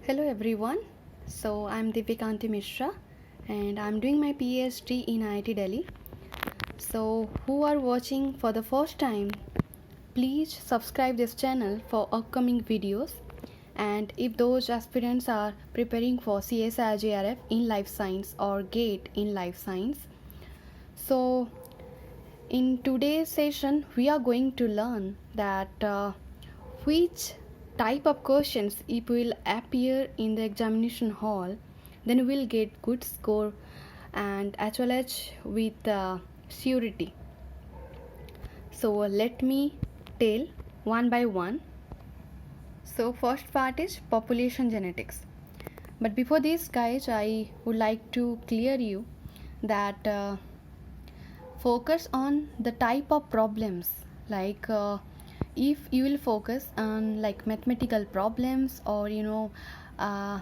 Hello everyone. So I'm Divyakanti Mishra and I'm doing my PhD in IIT Delhi. So who are watching for the first time, please subscribe this channel for upcoming videos. And if those aspirants are preparing for CSIR in life science or GATE in life science, so in today's session we are going to learn that which type of questions it will appear in the examination hall, then we'll get good score and as well as with surety. So let me tell one by one. So first part is population genetics. But before this guys, I would like to clear you that focus on the type of problems, like if you will focus on like mathematical problems or uh,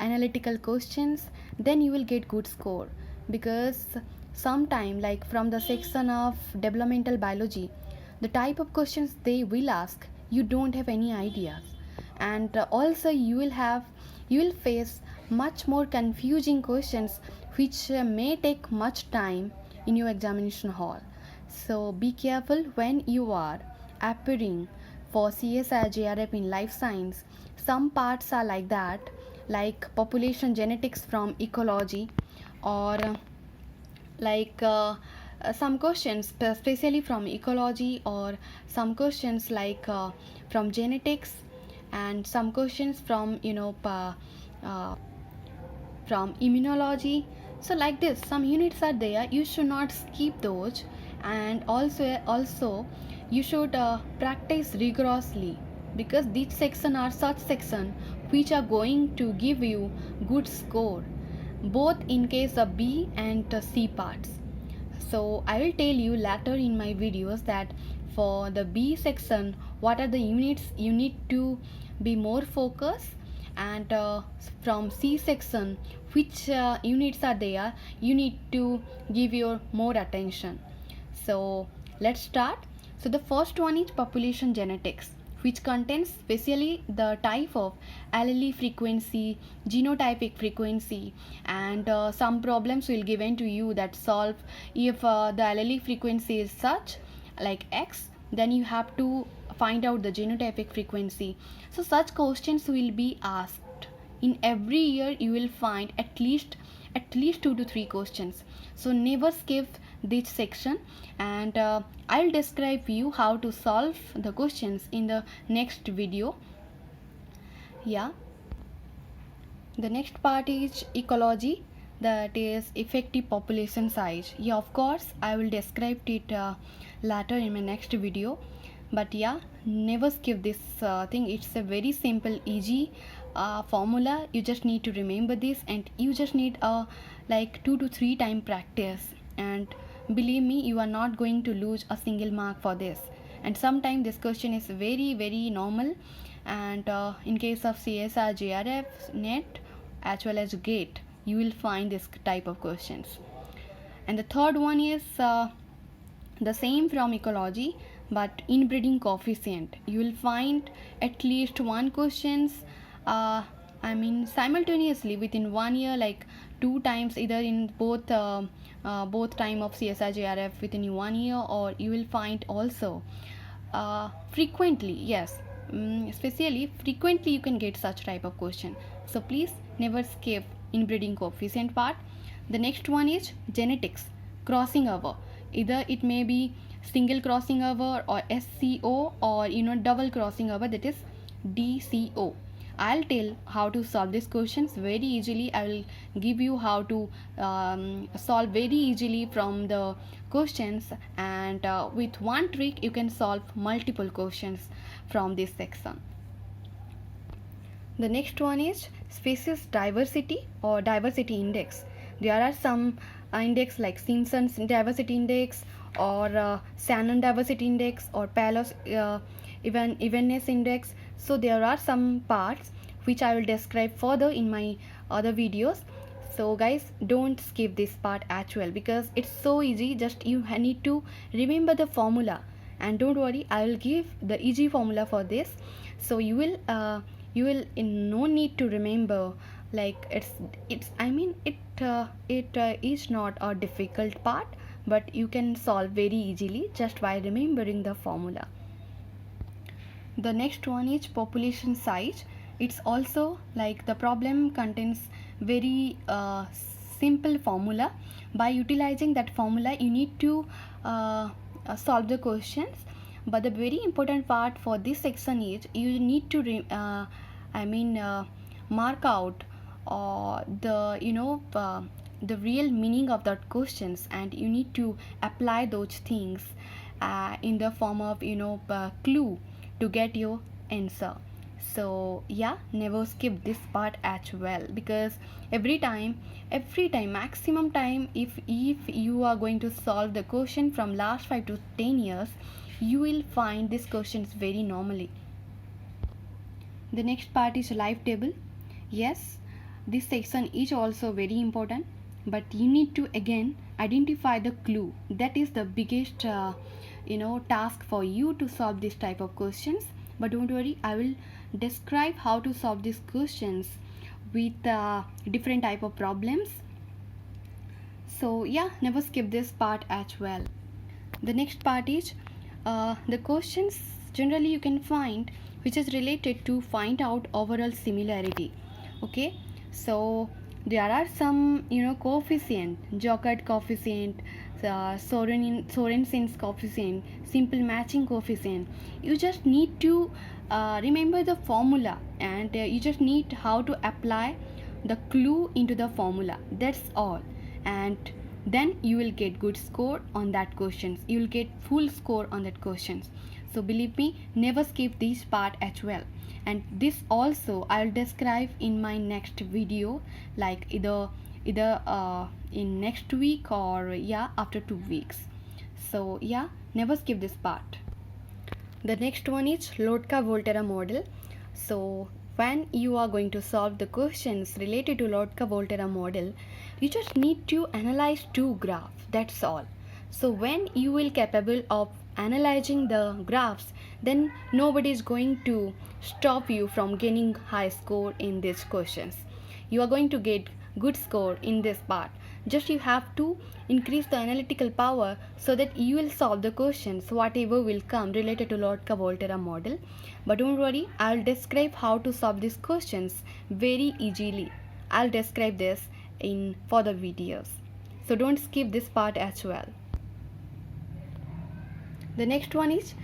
analytical questions, then you will get good score. Because sometime like from the section of developmental biology, the type of questions they will ask, you don't have any ideas. And also you will face much more confusing questions which may take much time in your examination hall. So be careful when you are appearing for CSIR in life science. Some parts are like that, like population genetics from ecology, or like some questions especially from ecology, or some questions like from genetics, and some questions from uh, from immunology. So like this some units are there, you should not skip those. And also you should practice rigorously, because these section are such section which are going to give you good score, both in case of B and C parts. So I will tell you later in my videos that for the B section what are the units you need to be more focused, and from C section which units are there you need to give your more attention. So let's start. So the first one is population genetics, which contains specially the type of allele frequency, genotypic frequency, and some problems will given to you that solve if the allele frequency is such like X, then you have to find out the genotypic frequency. So such questions will be asked in every year. You will find at least 2 to 3 questions. So never skip this section, and I'll describe you how to solve the questions in the next video. Yeah, the next part is ecology, that is effective population size. Yeah, of course I will describe it later in my next video. But yeah, never skip this thing. It's a very simple easy formula. You just need to remember this, and you just need a like 2 to 3 time practice, and believe me, you are not going to lose a single mark for this. And sometimes this question is very very normal, and in case of CSR JRF net as well as GATE, you will find this type of questions. And the third one is the same from ecology, but inbreeding coefficient. You will find at least one questions simultaneously within 1 year, like 2 times, either in both time of CSI JRF within 1 year, or you will find also frequently. Yes, especially frequently you can get such type of question. So please never skip inbreeding coefficient part. The next one is genetics crossing over. Either it may be single crossing over or SCO, or double crossing over, that is DCO. I'll tell how to solve these questions very easily. I will give you how to solve very easily from the questions, and with one trick you can solve multiple questions from this section. The next one is species diversity or diversity index. There are some index like Simpson's diversity index, or Shannon diversity index, or Palos evenness index. So there are some parts which I will describe further in my other videos. So guys, don't skip this part as well, because it's so easy. Just you need to remember the formula, and don't worry, I will give the easy formula for this. So you will you will in no need to remember. Like it's I mean it is not a difficult part, but you can solve very easily just by remembering the formula. The next one is population size. It's also like the problem contains very simple formula. By utilizing that formula you need to solve the questions. But the very important part for this section is you need to I mean mark out the real meaning of that questions, and you need to apply those things in the form of clue to get your answer. So yeah, never skip this part as well, because every time maximum time, if you are going to solve the question from last 5 to 10 years, you will find these questions very normally. The next part is life table. Yes, this section is also very important, but you need to again identify the clue. That is the biggest task for you to solve this type of questions. But don't worry, I will describe how to solve these questions with different type of problems. So yeah, never skip this part as well. The next part is the questions generally you can find which is related to find out overall similarity. Okay, so there are some coefficient, Joubert coefficient, Sorensen's coefficient, simple matching coefficient. You just need to remember the formula, and you just need how to apply the clue into the formula. That's all. And then you will get good score on that questions. You will get full score on that questions. So believe me, never skip this part as well. And this also I'll describe in my next video, like either in next week or after 2 weeks. So yeah, never skip this part. The next one is Lotka-Volterra model. So when you are going to solve the questions related to Lotka-Volterra model, you just need to analyze two graphs. That's all. So when you will capable of analyzing the graphs, then nobody is going to stop you from gaining high score in these questions. You are going to get good score in this part. Just you have to increase the analytical power so that you will solve the questions whatever will come related to Lotka-Volterra model. But don't worry, I'll describe how to solve these questions very easily. I'll describe this in further videos. So don't skip this part as well. The next one is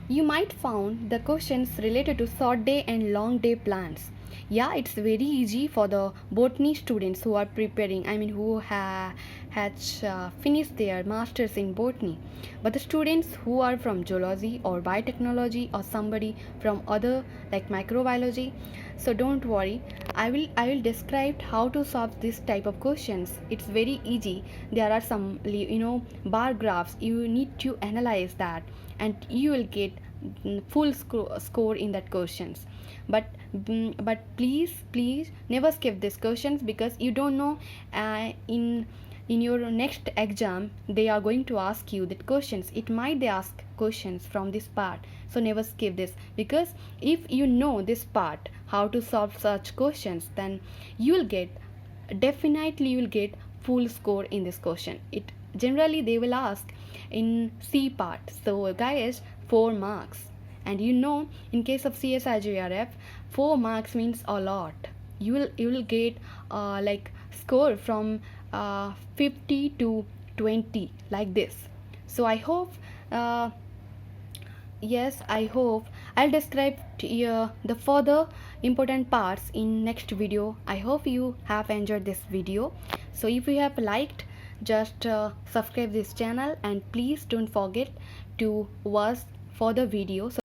you might found the questions related to short day and long day plans. Yeah, it's very easy for the botany students who are preparing, who has finished their masters in botany. But the students who are from zoology or biotechnology or somebody from other like microbiology, so don't worry, I will describe how to solve this type of questions. It's very easy. There are some bar graphs. You need to analyze that, and you will get full score in that questions. But please never skip these questions, because you don't know in your next exam they are going to ask you that questions. It might they ask questions from this part. So never skip this, because if you know this part how to solve such questions, then you will get full score in this question. It generally they will ask in C part. So guys, 4 marks. And in case of CSIGRF, 4 marks means a lot. You will get like score from 50 to 20 like this. So I hope I hope I'll describe the further important parts in next video. I hope you have enjoyed this video. So if you have liked, just subscribe this channel, and please don't forget to watch further videos.